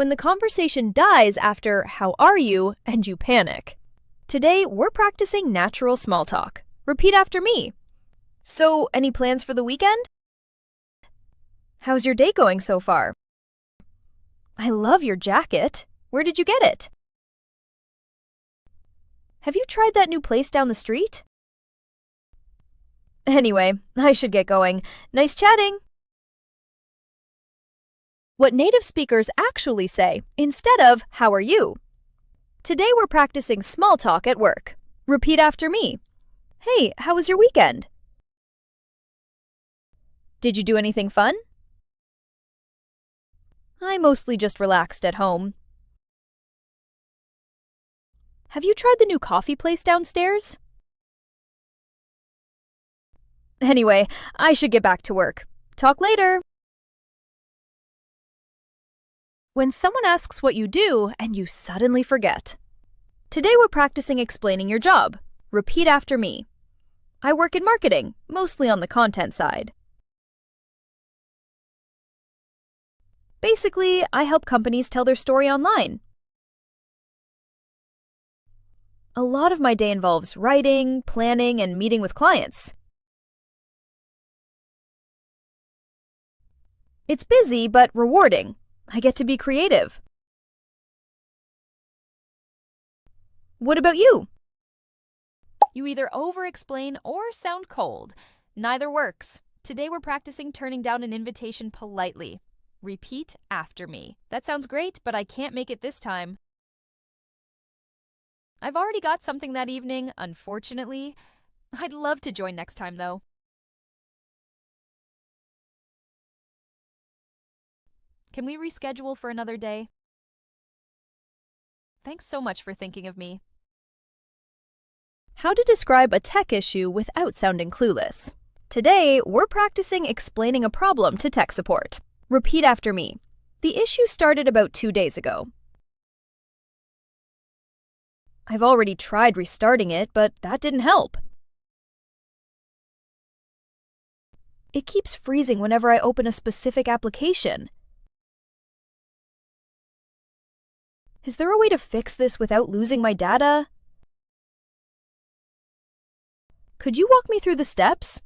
when the conversation dies after "How are you?" and you panic. Today, we're practicing natural small talk. Repeat after me. So, any plans for the weekend? How's your day going so far? I love your jacket. Where did you get it? Have you tried that new place down the street? Anyway, I should get going. Nice chatting! What native speakers actually say instead of "How are you?" Today we're practicing small talk at work. Repeat after me. Hey, how was your weekend? Did you do anything fun? I mostly just relaxed at home. Have you tried the new coffee place downstairs? Anyway, I should get back to work. Talk later! When someone asks what you do and you suddenly forget. Today we're practicing explaining your job. Repeat after me. I work in marketing, mostly on the content side. Basically, I help companies tell their story online. A lot of my day involves writing, planning, and meeting with clients. It's busy but rewarding. I get to be creative. What about you? You either over-explain or sound cold. Neither works. Today we're practicing turning down an invitation politely. Repeat after me. That sounds great, but I can't make it this time. I've already got something that evening, unfortunately. I'd love to join next time, though. Can we reschedule for another day? Thanks so much for thinking of me. How to describe a tech issue without sounding clueless. Today, we're practicing explaining a problem to tech support. Repeat after me. The issue started about 2 days ago. I've already tried restarting it, but that didn't help. It keeps freezing whenever I open a specific application. Is there a way to fix this without losing my data? Could you walk me through the steps?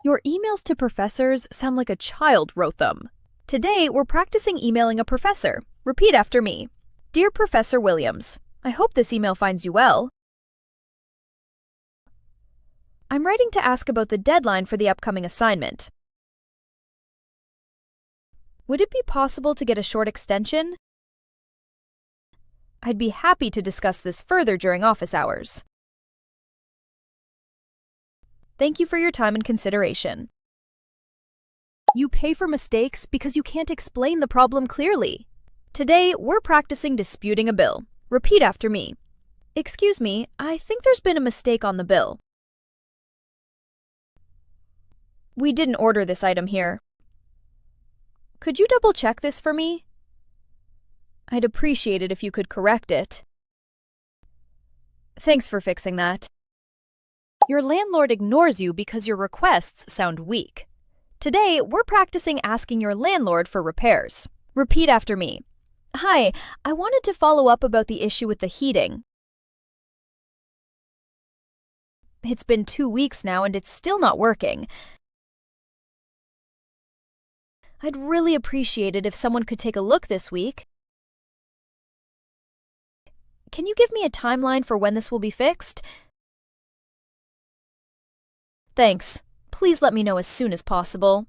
Your emails to professors sound like a child wrote them. Today, we're practicing emailing a professor. Repeat after me. Dear Professor Williams, I hope this email finds you well. I'm writing to ask about the deadline for the upcoming assignment. Would it be possible to get a short extension? I'd be happy to discuss this further during office hours. Thank you for your time and consideration. You pay for mistakes because you can't explain the problem clearly. Today, we're practicing disputing a bill. Repeat after me. Excuse me, I think there's been a mistake on the bill. We didn't order this item here. Could you double-check this for me? I'd appreciate it if you could correct it. Thanks for fixing that. Your landlord ignores you because your requests sound weak. Today, we're practicing asking your landlord for repairs. Repeat after me. Hi, I wanted to follow up about the issue with the heating. It's been 2 weeks now and it's still not working. I'd really appreciate it if someone could take a look this week. Can you give me a timeline for when this will be fixed? Thanks. Please let me know as soon as possible.